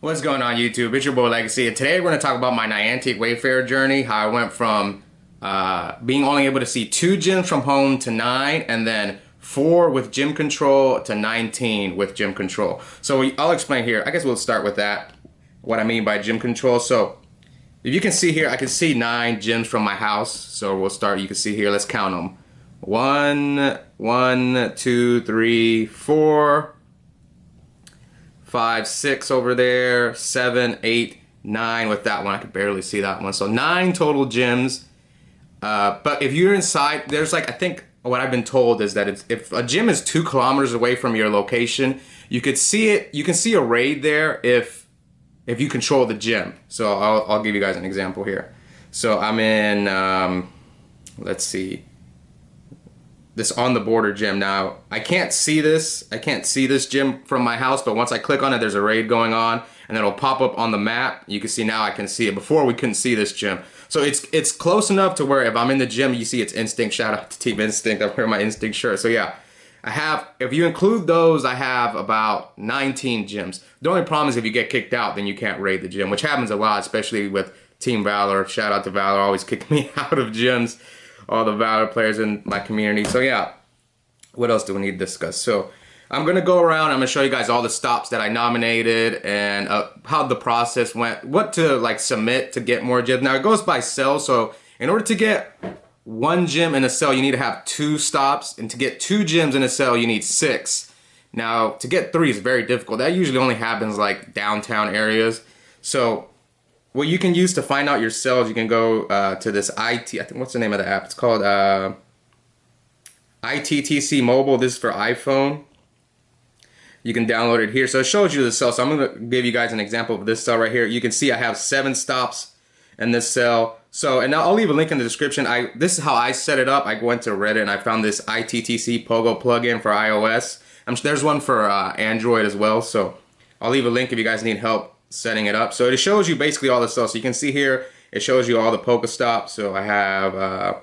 What's going on YouTube? It's your boy Legacy, and today we're going to talk about my Niantic Wayfarer journey, how I went from being only able to see 2 gyms from home to 9, and then 4 with gym control to 19 with gym control. So I'll explain here. I guess we'll start with that, what I mean by gym control. So if you can see here, I can see 9 gyms from my house. So we'll start, you can see here, let's count them. 1, 2, 3, 4, 5, 6 over there, 7, 8, 9 with that one. I could barely see that one. So 9 total gyms. But if you're inside, there's like, I think what I've been told is that if a gym is 2 kilometers away from your location, you could see it. You can see a raid there if you control the gym. So I'll give you guys an example here. So I'm in, let's see, this on the border gym. Now I can't see this gym from my house, but once I click on it, there's a raid going on and it'll pop up on the map. You can see now, I can see it. Before we couldn't see this gym. So it's close enough to where if I'm in the gym, you see it's Instinct. Shout out to Team Instinct. I'm wearing my Instinct shirt. So yeah, I have, if you include those, I have about 19 gyms. The only problem is if you get kicked out, then you can't raid the gym, which happens a lot, especially with Team Valor. Shout out to Valor, always kicking me out of gyms. All the Valor players in my community. So yeah, what else do we need to discuss? So I'm gonna go around, I'm gonna show you guys all the stops that I nominated and how the process went, what to like submit to get more gyms. Now it goes by cell, so in order to get 1 gym in a cell, you need to have 2 stops, and to get 2 gyms in a cell, you need 6. Now to get 3 is very difficult. That usually only happens like downtown areas. So what you can use to find out your cells, you can go to this I think, what's the name of the app? It's called iitc Mobile. This is for iPhone. You can download it here. So it shows you the cell. So I'm going to give you guys an example of this cell right here. You can see I have 7 stops in this cell. So, and I'll leave a link in the description. This is how I set it up. I went to Reddit and I found this iitc Pogo plugin for iOS. There's one for Android as well. So I'll leave a link if you guys need help setting it up. So it shows you basically all the cells. So you can see here, it shows you all the Pokestops. So I have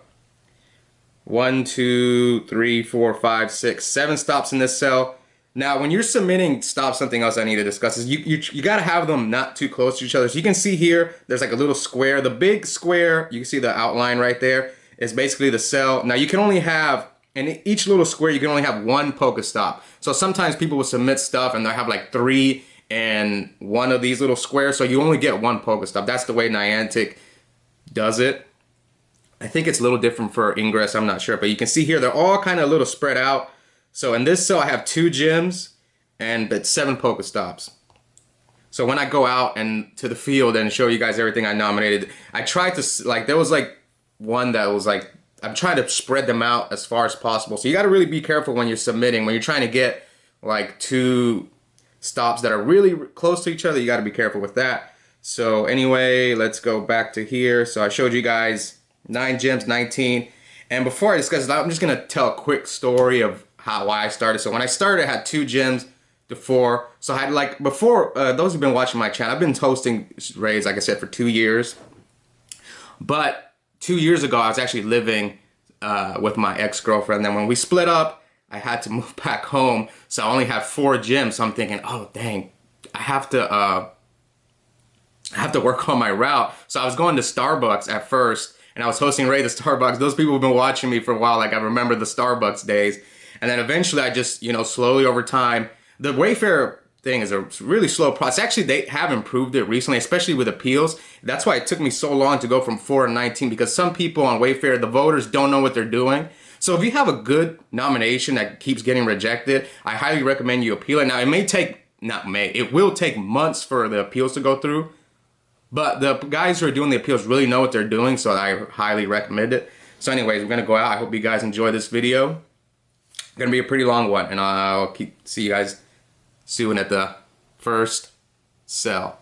1, 2, 3, 4, 5, 6, 7 stops in this cell. Now, when you're submitting stops, something else I need to discuss is you got to have them not too close to each other. So you can see here, there's like a little square. The big square, you can see the outline right there, is basically the cell. Now you can only have, in each little square, you can only have 1 Pokestop. So sometimes people will submit stuff and they'll have like 3 and 1 of these little squares, so you only get 1 Pokestop. That's the way Niantic does it. I think it's a little different for Ingress, I'm not sure, but you can see here they're all kind of a little spread out. So in this cell I have 2 gyms and but 7 Pokestops. So when I go out and to the field and show you guys everything I nominated, I tried to, like, there was like one that was like, I'm trying to spread them out as far as possible. So you got to really be careful when you're submitting, when you're trying to get like 2 stops that are really close to each other. You got to be careful with that. So anyway, let's go back to here. So I showed you guys 9 gyms, 19. And before I discuss it, I'm just going to tell a quick story of why I started. So when I started, I had 2 gyms to 4. So I had, like, before, those who've been watching my channel, I've been hosting raids, like I said, for 2 years. But 2 years ago, I was actually living with my ex-girlfriend. Then when we split up, I had to move back home, so I only have 4 gyms. So I'm thinking, oh dang, I have to work on my route. So I was going to Starbucks at first, and I was hosting raid at Starbucks. Those people have been watching me for a while. Like, I remember the Starbucks days. And then eventually I just, you know, slowly over time, the Wayfarer thing is a really slow process. Actually, they have improved it recently, especially with appeals. That's why it took me so long to go from 4 to 19, because some people on Wayfarer, the voters, don't know what they're doing. So if you have a good nomination that keeps getting rejected, I highly recommend you appeal it. Now, it may take, it will take months for the appeals to go through, but the guys who are doing the appeals really know what they're doing, so I highly recommend it. So anyways, we're going to go out. I hope you guys enjoy this video. It's going to be a pretty long one, and I'll see you guys soon at the first cell.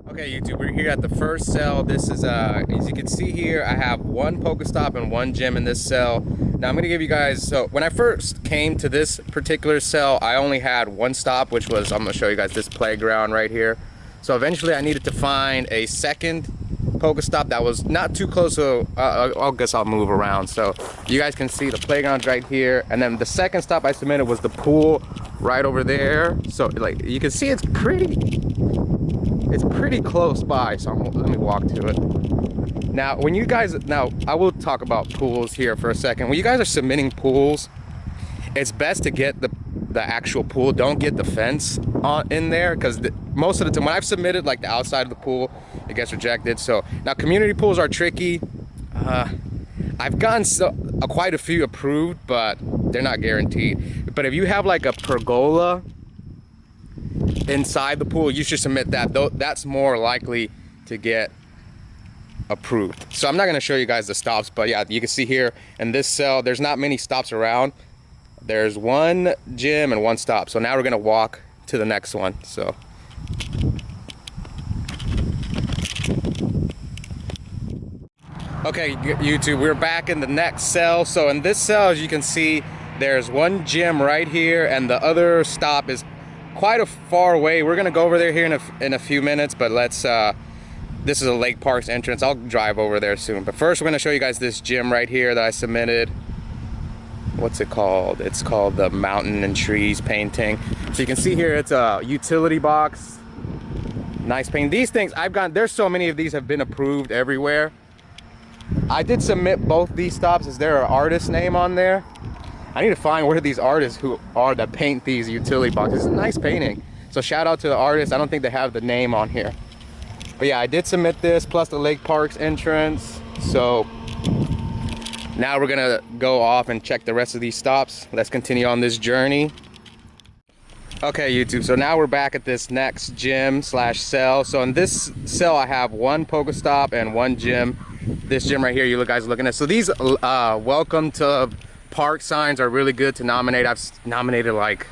Okay, YouTube, we're here at the first cell. This is, as you can see here, I have 1 Pokestop and 1 gym in this cell. Now I'm going to give you guys, so when I first came to this particular cell, I only had 1 stop, which was, I'm going to show you guys this playground right here. So eventually I needed to find a second Pokestop that was not too close, so I guess I'll move around so you guys can see the playground's right here. And then the second stop I submitted was the pool right over there. So like you can see it's pretty close by. So let me walk to it. Now when you guys, now I will talk about pools here for a second. When you guys are submitting pools, it's best to get the actual pool. Don't get the fence in there, because most of the time when I've submitted like the outside of the pool, it gets rejected. So now community pools are tricky. I've gotten quite a few approved, but they're not guaranteed. But if you have like a pergola inside the pool, you should submit that. Though that's more likely to get approved. So I'm not going to show you guys the stops, but yeah, you can see here in this cell there's not many stops around. There's one gym and one stop. So now we're gonna walk to the next one. So okay, YouTube, we're back in the next cell. So in this cell, as you can see, there's one gym right here and the other stop is quite a far away. We're gonna go over there here in a few minutes, but let's this is a Lake Park's entrance. I'll drive over there soon, but first we're gonna show you guys this gym right here that I submitted. What's it called? It's called the Mountain and Trees painting. So you can see here it's a utility box. Nice paint. These things there's so many of these have been approved everywhere. I did submit both these stops. Is there an artist name on there? I need to find where these artists who are that paint these utility boxes. It's a nice painting. So shout out to the artist. I don't think they have the name on here. But yeah, I did submit this plus the Lake Park's entrance. So now we're gonna go off and check the rest of these stops. Let's continue on this journey. Okay, YouTube, so now we're back at this next gym slash cell. So in this cell, I have one Pokestop and one gym. This gym right here, you guys are looking at. So these welcome to park signs are really good to nominate. I've nominated like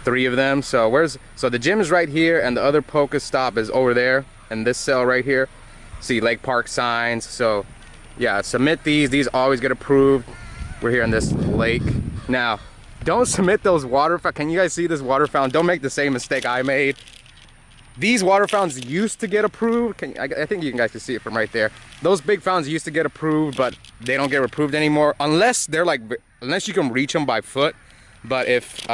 3 of them. So the gym is right here and the other Pokestop is over there in this cell right here. See Lake Park signs. So yeah, submit these always get approved. We're here in this lake. Now, don't submit those water fountains. Can you guys see this water fountain? Don't make the same mistake I made. These water fountains used to get approved. I think you guys can see it from right there. Those big fountains used to get approved, but they don't get approved anymore unless they're like, unless you can reach them by foot. But if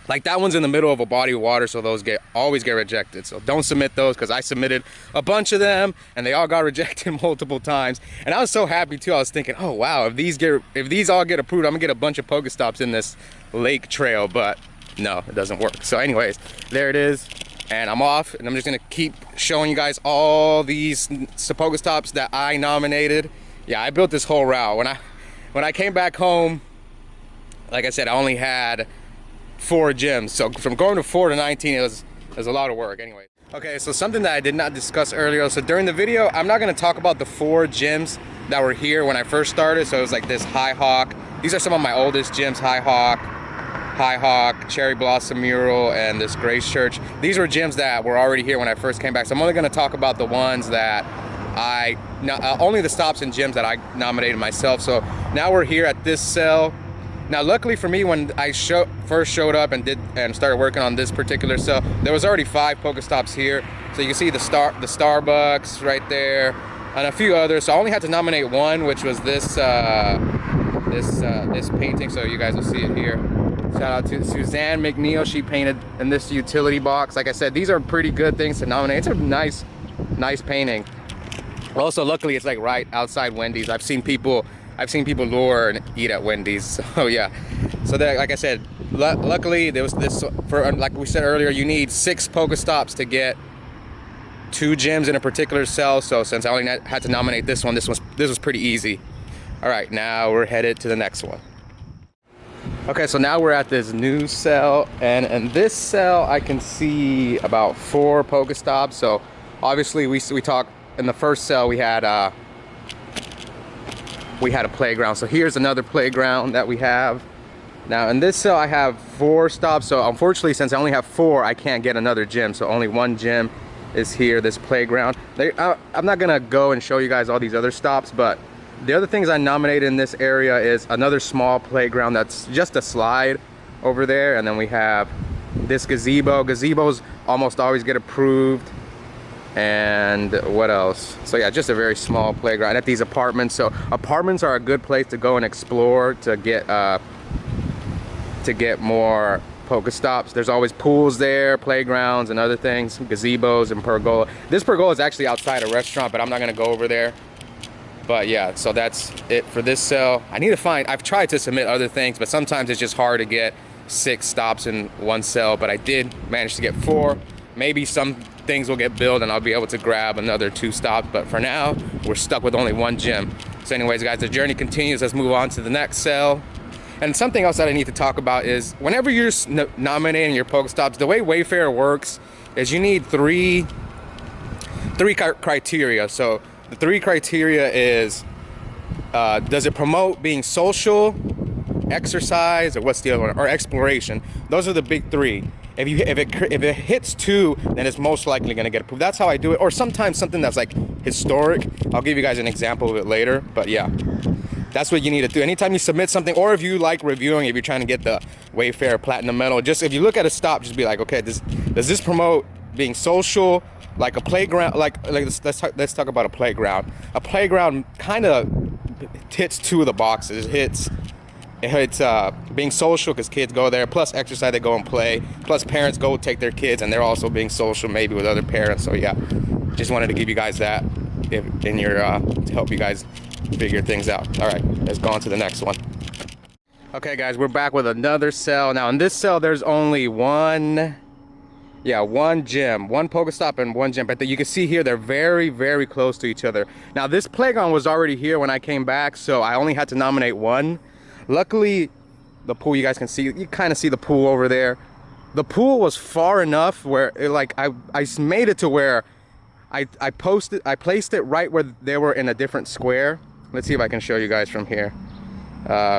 like that one's in the middle of a body of water, so those always get rejected. So don't submit those, because I submitted a bunch of them and they all got rejected multiple times. And I was so happy too. I was thinking, oh wow, if these all get approved, I'm gonna get a bunch of Pokestops in this lake trail. But no, it doesn't work. So anyways, there it is. And I'm off, and I'm just gonna keep showing you guys all these Pokestops that I nominated. Yeah, I built this whole route. When I came back home, like I said, I only had 4 gyms. So from going to 4 to 19, it was a lot of work anyway. Okay, so something that I did not discuss earlier. So during the video, I'm not gonna talk about the 4 gyms that were here when I first started. So it was like this High Hawk. These are some of my oldest gyms: High Hawk, Cherry Blossom Mural, and this Grace Church. These were gyms that were already here when I first came back. So I'm only gonna talk about the ones that only the stops and gyms that I nominated myself. So now we're here at this cell. Now, luckily for me, when I first showed up and started working on this particular cell, there was already 5 Pokestops here. So you can see the Starbucks right there, and a few others. So I only had to nominate 1, which was this this painting. So you guys will see it here. Shout out to Suzanne McNeil. She painted in this utility box. Like I said, these are pretty good things to nominate. It's a nice painting. Also, luckily, it's like right outside Wendy's. I've seen people lure and eat at Wendy's. So yeah, so that, like I said, luckily there was this, for like we said earlier, you need 6 Pokestops to get 2 gyms in a particular cell. So since I only had to nominate this one, this was pretty easy. All right, now we're headed to the next one. Okay, so now we're at this new cell, and in this cell I can see about 4 Pokestops. So obviously we talked in the first cell, we had a playground. So here's another playground that we have. Now in this cell I have 4 stops. So unfortunately, since I only have 4, I can't get another gym. So only 1 gym is here, this playground. I'm not gonna go and show you guys all these other stops, but the other things I nominated in this area is another small playground that's just a slide over there. And then we have this gazebo. Gazebos almost always get approved. And what else? So yeah, just a very small playground at these apartments. So apartments are a good place to go and explore to get more Pokestops. There's always pools there, playgrounds and other things, gazebos and pergola. This pergola is actually outside a restaurant, but I'm not gonna go over there. But yeah, so that's it for this cell. I need to find, I've tried to submit other things, but sometimes it's just hard to get 6 stops in one cell, but I did manage to get 4. Maybe some things will get billed and I'll be able to grab another 2 stops, but for now, we're stuck with only 1 gym. So anyways, guys, the journey continues. Let's move on to the next cell. And something else that I need to talk about is whenever you're nominating your Pokestops, the way Wayfair works is you need three criteria. So the 3 criteria is, does it promote being social, exercise, or what's the other one, or exploration? Those are the big 3. If it hits 2, then it's most likely gonna get approved. That's how I do it. Or sometimes something that's like historic. I'll give you guys an example of it later, but yeah. That's what you need to do. Anytime you submit something, or if you like reviewing, if you're trying to get the Wayfair Platinum Medal, just if you look at a stop, just be like, okay, does this promote being social, like a playground, let's talk about a playground. A playground kind of hits 2 of the boxes. It hits being social because kids go there, plus exercise, they go and play, plus parents go take their kids and they're also being social maybe with other parents. So yeah, just wanted to give you guys that in your to help you guys figure things out. All right, let's go on to the next one. Okay guys, we're back with another cell. Now in this cell there's only one gym, 1 Pokestop and 1 gym, but you can see here they're very, very close to each other. Now this playground was already here when I came back, so I only had to nominate 1. Luckily the pool, you guys can see, you kind of see the pool over there. The pool was far enough where I made it to where I placed it right where they were in a different square. Let's see if I can show you guys from here,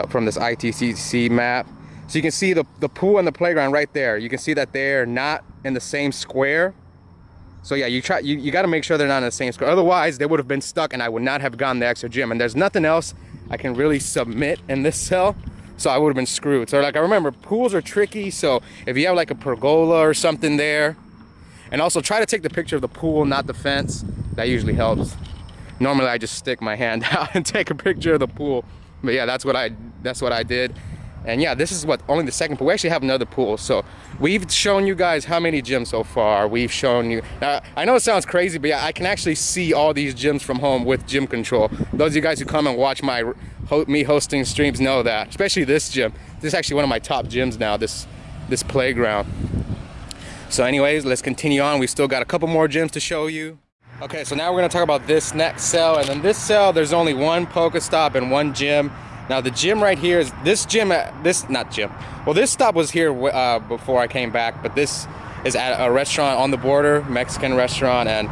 from this iitc map. So you can see the pool and the playground right there. You can see that they're not in the same square. So yeah, you got to make sure they're not in the same square. Otherwise, they would have been stuck and I would not have gotten the extra gym. And there's nothing else I can really submit in this cell. So I would have been screwed. So like, I remember pools are tricky. So if you have like a pergola or something there, and also try to take the picture of the pool, not the fence. That usually helps. Normally I just stick my hand out and take a picture of the pool. But yeah, that's what I did. And yeah, this is only the second pool. We actually have another pool. So we've shown you guys how many gyms so far. We've shown you, now I know it sounds crazy, but yeah, I can actually see all these gyms from home with gym control. Those of you guys who come and watch me hosting streams know that, especially this gym. This is actually one of my top gyms now, this playground. So anyways, let's continue on. We still got a couple more gyms to show you. Okay, so now we're gonna talk about this next cell. And in this cell, there's only 1 Pokestop and 1 gym. Now the gym right here is this gym, well, this stop was here before I came back, but this is at a restaurant on the border, Mexican restaurant, and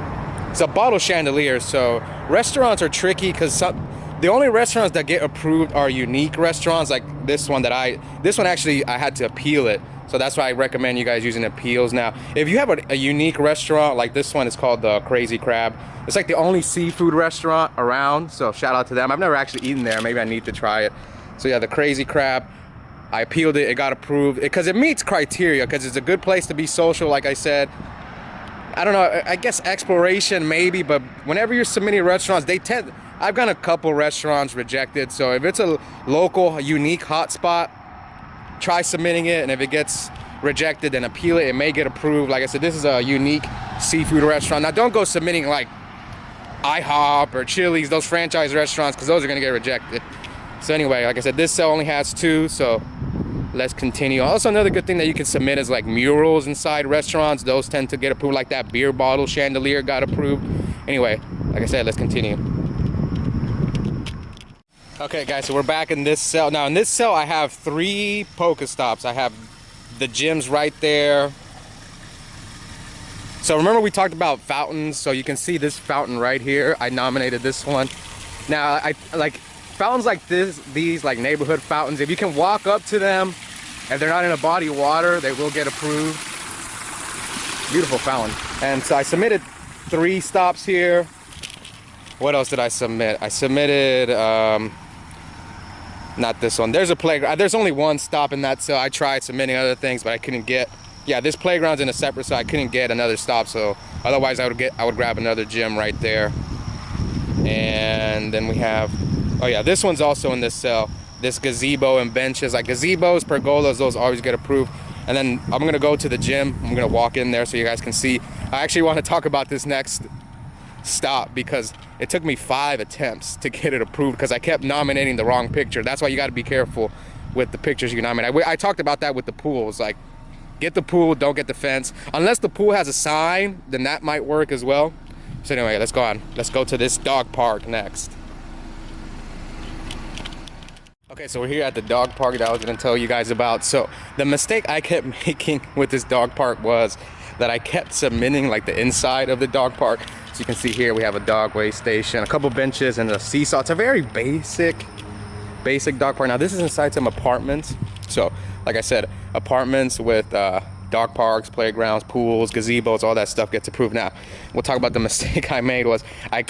it's a bottle chandelier. So restaurants are tricky because the only restaurants that get approved are unique restaurants, like this one actually I had to appeal it. So that's why I recommend you guys using appeals. Now, if you have a unique restaurant, like this one is called the Crazy Crab. It's like the only seafood restaurant around, so shout out to them. I've never actually eaten there, maybe I need to try it. So yeah, the Crazy Crab, I appealed it, it got approved, because it meets criteria, because it's a good place to be social, like I said. I don't know, I guess exploration maybe, but whenever you're submitting restaurants, I've gotten a couple restaurants rejected, so if it's a local, unique hotspot, try submitting it, and if it gets rejected, then appeal it. It may get approved. Like I said, this is a unique seafood restaurant. Now, don't go submitting like IHOP or Chili's, those franchise restaurants, because those are gonna get rejected. So anyway, like I said, this cell only has 2, so let's continue. Also, another good thing that you can submit is like murals inside restaurants. Those tend to get approved, like that beer bottle chandelier got approved. Anyway, like I said, let's continue. Okay guys, so we're back in this cell. Now in this cell I have 3 Pokestops. I have the gyms right there. So remember we talked about fountains, so you can see this fountain right here. I nominated this one. Now I like fountains like these like neighborhood fountains, if you can walk up to them, if they're not in a body of water, they will get approved. Beautiful fountain. And so I submitted 3 stops here. What else did I submit? I submitted not this one. There's a playground. There's only 1 stop in that, so I tried submitting other things, but I couldn't get yeah, this playground's in a separate, so I couldn't get another stop. So otherwise, I would grab another gym right there. And then we have, oh yeah, this one's also in this cell. This gazebo and benches, like gazebos, pergolas, those always get approved. And then I'm gonna go to the gym. I'm gonna walk in there so you guys can see. I actually want to talk about this next stop because it took me 5 attempts to get it approved because I kept nominating the wrong picture. That's why you got to be careful with the pictures you nominate. I talked about that with the pools. Like, get the pool, don't get the fence. Unless the pool has a sign, then that might work as well. So anyway, let's go on. Let's go to this dog park next. Okay, so we're here at the dog park that I was going to tell you guys about. So the mistake I kept making with this dog park was that I kept submitting like the inside of the dog park. So you can see here we have a dog weigh station, a couple benches, and a seesaw. It's a very basic dog park. Now this is inside some apartments. So like I said, apartments with dog parks, playgrounds, pools, gazebos, all that stuff gets approved. Now we'll talk about the mistake I made was I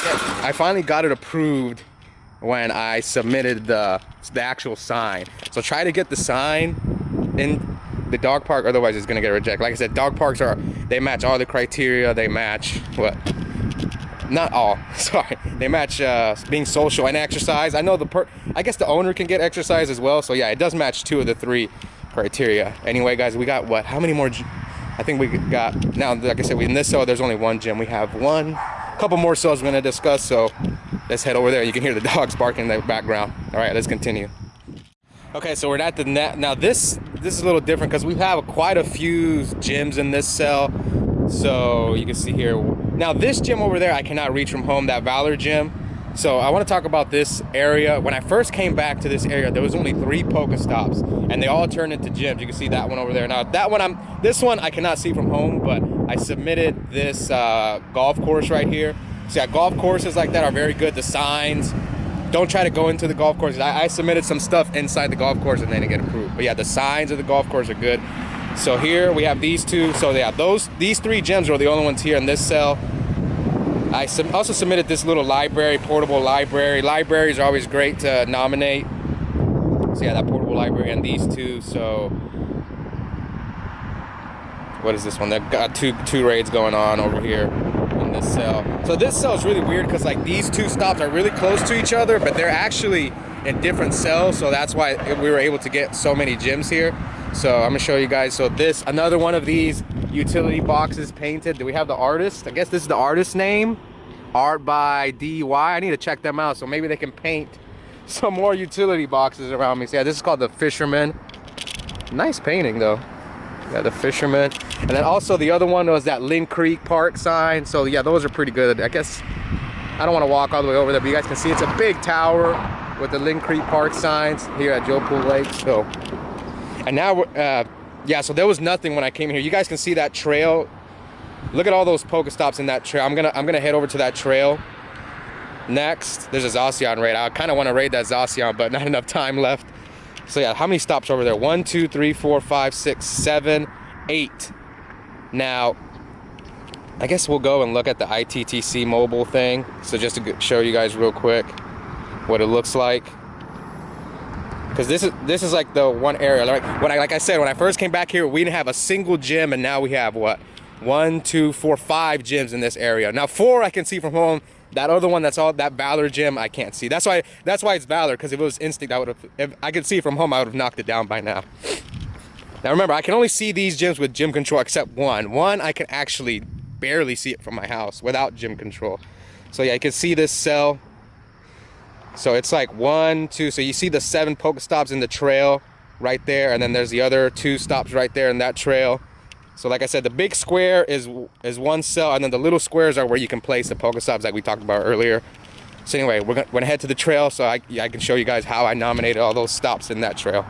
finally got it approved when I submitted the actual sign. So try to get the sign in the dog park, otherwise it's gonna get rejected. Like I said, dog parks they match all the criteria. They match what? Not all, sorry. They match being social and exercise. I know I guess the owner can get exercise as well. So yeah, it does match 2 of the 3 criteria. Anyway, guys, we got what? How many more? I think we got, now, like I said, in this cell, there's only 1 gym. We have a couple more cells we're gonna discuss. So let's head over there. You can hear the dogs barking in the background. All right, let's continue. Okay, so we're at the net. Now this is a little different because we have quite a few gyms in this cell. So you can see here. Now this gym over there, I cannot reach from home, that Valor gym. So I want to talk about this area. When I first came back to this area, there was only 3 Pokestops, and they all turned into gyms. You can see that one over there. Now that one, this one I cannot see from home, but I submitted this golf course right here. So yeah, golf courses like that are very good. The signs, don't try to go into the golf course. I submitted some stuff inside the golf course and then it get approved. But yeah, the signs of the golf course are good. So here we have these 2. So yeah, these 3 gyms were the only ones here in this cell. I also submitted this little library, portable library. Libraries are always great to nominate. So yeah, that portable library and these 2. So what is this one? They've got two raids going on over here in this cell. So this cell is really weird because like these 2 stops are really close to each other, but they're actually in different cells. So that's why we were able to get so many gyms here. So I'm gonna show you guys. So this, another one of these utility boxes painted. Do we have the artist? I guess this is the artist's name. Art by DY. I need to check them out. So maybe they can paint some more utility boxes around me. So yeah, this is called the Fisherman. Nice painting though. Yeah, the Fisherman. And then also the other one was that Lynn Creek Park sign. So yeah, those are pretty good. I guess I don't want to walk all the way over there, but you guys can see it's a big tower with the Lynn Creek Park signs here at Joe Pool Lake. So, and now yeah, so there was nothing when I came here. You guys can see that trail. Look at all those Pokestops in that trail. I'm gonna head over to that trail next. There's a Zacian raid. I kind of want to raid that Zacian, but not enough time left. So yeah, how many stops over there? 1, 2, 3, 4, 5, 6, 7, 8. Now, I guess we'll go and look at the iitc mobile thing. So just to show you guys real quick what it looks like. Because this is like the one area. Like I said, when I first came back here, we didn't have a single gym, and now we have what? 1, 2, 4, 5 gyms in this area. Now 4 I can see from home. That other one, that's all that Valor gym, I can't see. That's why it's Valor, because if it was Instinct, if I could see it from home, I would have knocked it down by now. Now remember, I can only see these gyms with gym control except one. One I can actually barely see it from my house without gym control. So yeah, you can see this cell. So it's like 1, 2. So you see the 7 Pokestops in the trail right there, and then there's the other 2 stops right there in that trail. So like I said, the big square is one cell, and then the little squares are where you can place the Pokestops like we talked about earlier. So anyway, we're gonna head to the trail so I can show you guys how I nominated all those stops in that trail.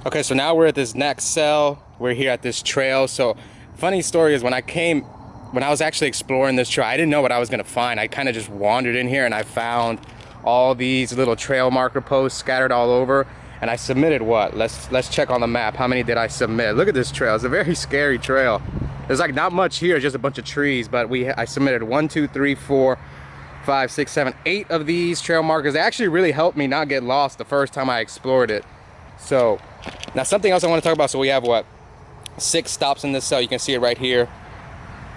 Okay, so now we're at this next cell. We're here at this trail. So funny story is when I was actually exploring this trail, I didn't know what I was gonna find. I kind of just wandered in here and I found all these little trail marker posts scattered all over. And I submitted what? Let's check on the map. How many did I submit? Look at this trail. It's a very scary trail. There's like not much here, just a bunch of trees, but I submitted 1, 2, 3, 4, 5, 6, 7, 8 of these trail markers. They actually really helped me not get lost the first time I explored it. So now something else I want to talk about. So we have what, 6 stops in this cell. You can see it right here,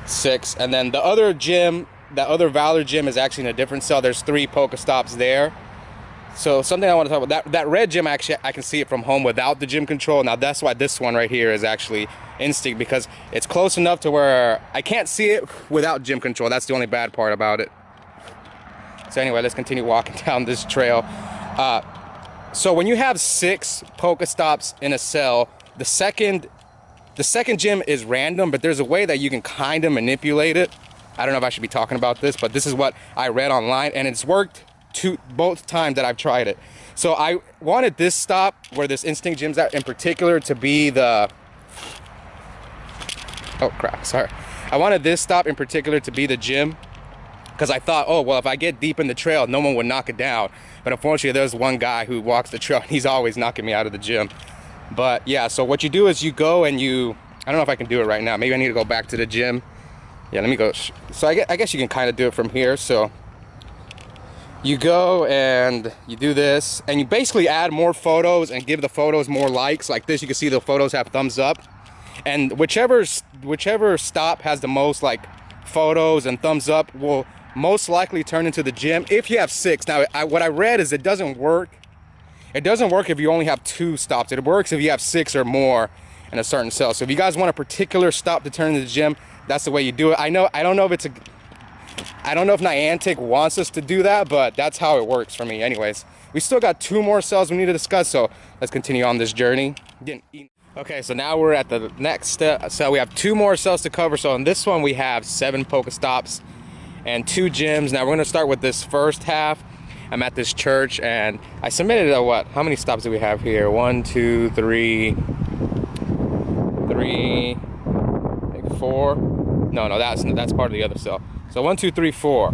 6. And then the other gym, that other Valor gym, is actually in a different cell. There's 3 Pokestops there. So something I want to talk about, that red gym, actually I can see it from home without the gym control. Now that's why this one right here is actually instinct, because it's close enough to where I can't see it without gym control. That's the only bad part about it. So anyway, let's continue walking down this trail. So when you have 6 Pokestops in a cell, the second gym is random, but there's a way that you can kind of manipulate it. I don't know if I should be talking about this, but this is what I read online, and it's worked both times that I've tried it. So I wanted this stop where this instinct gym's at in particular to be the, oh crap, sorry. I wanted this stop in particular to be the gym, because I thought, oh well, if I get deep in the trail, no one would knock it down. But unfortunately, there's one guy who walks the trail and he's always knocking me out of the gym. But yeah, so what you do is you go and you, I don't know if I can do it right now, maybe I need to go back to the gym. Yeah, let me go. So I guess you can kind of do it from here. So you go and you do this, and you basically add more photos and give the photos more likes. Like this, you can see the photos have thumbs up, and whichever stop has the most like photos and thumbs up will most likely turn into the gym if you have 6. Now what I read is it doesn't work. It doesn't work if you only have 2 stops. It works if you have 6 or more in a certain cell. So if you guys want a particular stop to turn into the gym, that's the way you do it. I don't know if Niantic wants us to do that, but that's how it works for me. Anyways, we still got 2 more cells we need to discuss, so let's continue on this journey. Okay, so now we're at the next step. So we have 2 more cells to cover. So in this one we have 7 Pokestops and 2 gyms. Now we're gonna start with this first half. I'm at this church, and I submitted a what? How many stops do we have here? 1, 2, 3, 4. No, that's part of the other cell. So 1, 2, 3, 4.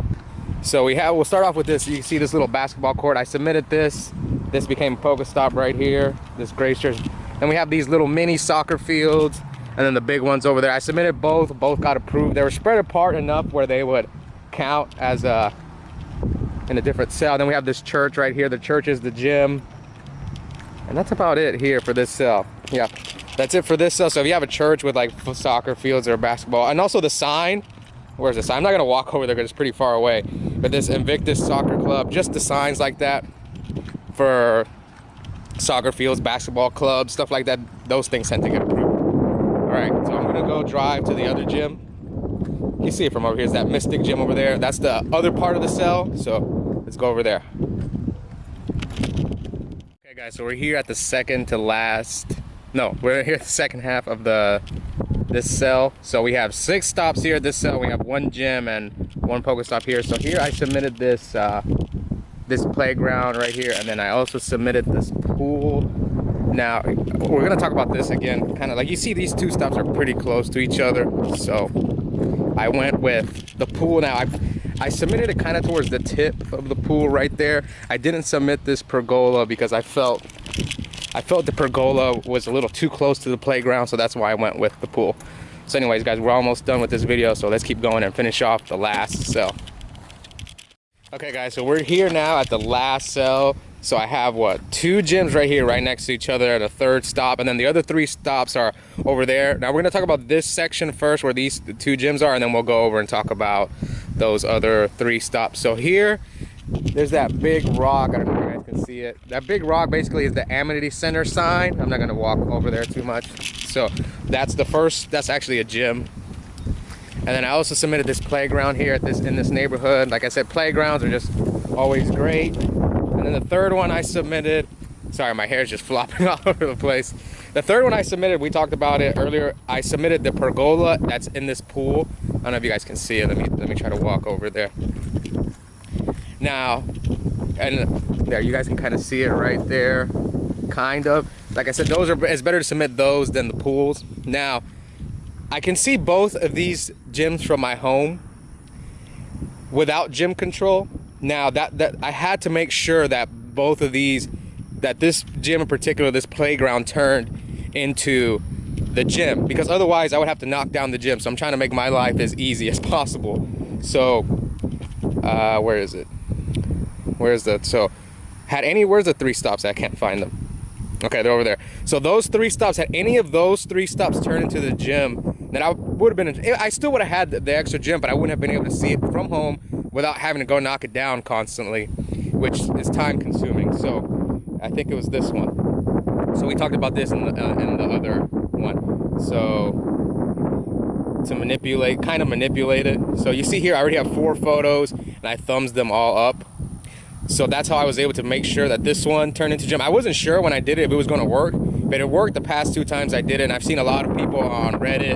So we'll start off with this. You can see this little basketball court. I submitted this. This became a Pokestop right here. This Grace Church. Then we have these little mini soccer fields, and then the big ones over there. I submitted both. Both got approved. They were spread apart enough where they would count as in a different cell. Then we have this church right here. The church is the gym, and that's about it here for this cell. Yeah, that's it for this cell. So if you have a church with like soccer fields or basketball, and also the sign, where's the sign? I'm not gonna walk over there because it's pretty far away, but this Invictus Soccer Club, just the signs like that for soccer fields, basketball clubs, stuff like that, those things tend to get approved. All right, so I'm gonna go drive to the other gym. You see it from over here. Is that Mystic Gym over there? That's the other part of the cell, so let's go over there. Okay guys, so we're here at the second to last, no, we're here at the second half of this cell. So we have 6 stops here at this cell. We have 1 gym and 1 Pokestop here. So here I submitted this this playground right here, and then I also submitted this pool. Now we're gonna talk about this again, kind of like you see these 2 stops are pretty close to each other, so I went with the pool. Now I submitted it kind of towards the tip of the pool right there. I didn't submit this pergola because I felt the pergola was a little too close to the playground, so that's why I went with the pool. So anyways guys, we're almost done with this video, so let's keep going and finish off the last cell. Okay guys, so we're here now at the last cell. So I have what, 2 gyms right here, right next to each other at a 3rd stop, and then the other 3 stops are over there. Now we're gonna talk about this section first, where the 2 gyms are, and then we'll go over and talk about those other 3 stops. So here, there's that big rock. I don't know if you guys can see it. That big rock basically is the Amity Center sign. I'm not gonna walk over there too much. So that's the first, that's actually a gym. And then I also submitted this playground here at in this neighborhood. Like I said, playgrounds are just always great. And then the 3rd one I submitted, sorry, my hair's just flopping all over the place. The 3rd one I submitted, we talked about it earlier. I submitted the pergola that's in this pool. I don't know if you guys can see it. Let me try to walk over there. Now, and there, you guys can kind of see it right there, kind of. Like I said, it's better to submit those than the pools. Now, I can see both of these gyms from my home without gym control. Now that I had to make sure that both of these, that this gym in particular, this playground, turned into the gym, because otherwise I would have to knock down the gym. So I'm trying to make my life as easy as possible. So where is it? Where's the 3 stops? I can't find them. Okay, they're over there. So those 3 stops, had any of those 3 stops turned into the gym, then I would have been, I still would have had the extra gym, but I wouldn't have been able to see it from home without having to go knock it down constantly, which is time consuming. So I think it was this one. So we talked about this in the other one. So to manipulate, kind of manipulate it. So you see here, I already have 4 photos and I thumbs them all up. So that's how I was able to make sure that this one turned into gym. I wasn't sure when I did it if it was going to work, but it worked the past 2 times I did it. And I've seen a lot of people on Reddit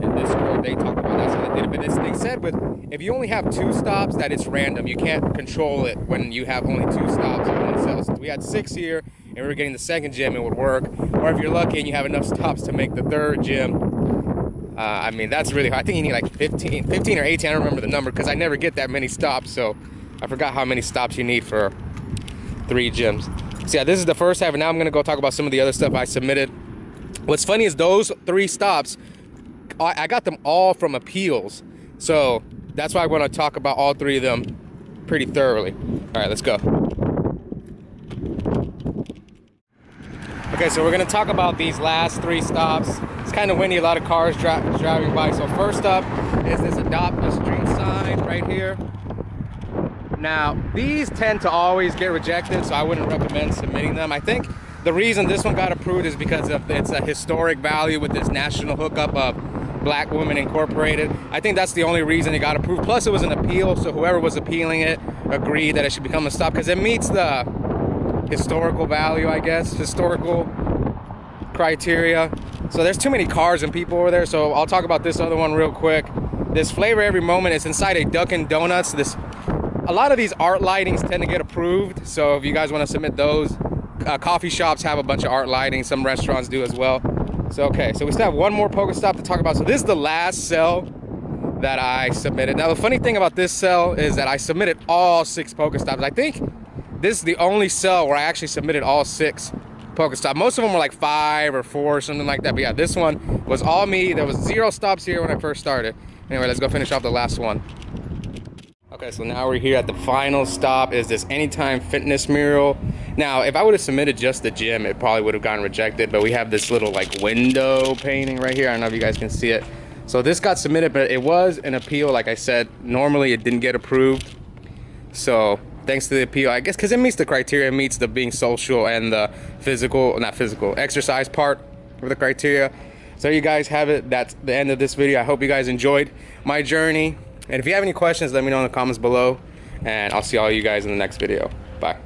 and Discord, they talked about that, so they did it. But they said if you only have 2 stops, that it's random. You can't control it when you have only 2 stops in one cell. So we had 6 here, and we were getting the 2nd gym, it would work. Or if you're lucky and you have enough stops to make the 3rd gym, I mean, that's really hard. I think you need like 15 or 18, I don't remember the number, because I never get that many stops, so I forgot how many stops you need for 3 gyms. So yeah, this is the first half, and now I'm gonna go talk about some of the other stuff I submitted. What's funny is those 3 stops, I got them all from appeals. So that's why I wanna talk about all 3 of them pretty thoroughly. All right, let's go. Okay, so we're gonna talk about these last 3 stops. It's kind of windy, a lot of cars driving by. So first up is this Adopt a Street sign right here. Now, these tend to always get rejected, so I wouldn't recommend submitting them. I think the reason this one got approved is because of it's a historic value with this national hookup of Black Women Incorporated. I think that's the only reason it got approved. Plus, it was an appeal, so whoever was appealing it agreed that it should become a stop because it meets the historical value, I guess, historical criteria. So there's too many cars and people over there, so I'll talk about this other one real quick. This Flavor Every Moment is inside a Dunkin' Donuts. A lot of these art lightings tend to get approved, so if you guys want to submit those, coffee shops have a bunch of art lighting, some restaurants do as well. So okay, so we still have one more Pokestop to talk about. So this is the last cell that I submitted. Now the funny thing about this cell is that I submitted all 6 Pokestops. I think this is the only cell where I actually submitted all 6 Pokestops. Most of them were like 5 or 4 or something like that, but yeah, this one was all me. There was 0 stops here when I first started. Anyway, let's go finish off the last one. Okay, so now we're here at the final stop, is this Anytime Fitness mural. Now, if I would have submitted just the gym, it probably would have gotten rejected, but we have this little like window painting right here. I don't know if you guys can see it. So this got submitted, but it was an appeal. Like I said, normally it didn't get approved. So thanks to the appeal, I guess, because it meets the criteria, it meets the being social and the exercise part of the criteria. So you guys have it. That's the end of this video. I hope you guys enjoyed my journey. And if you have any questions, let me know in the comments below. And I'll see all you guys in the next video. Bye.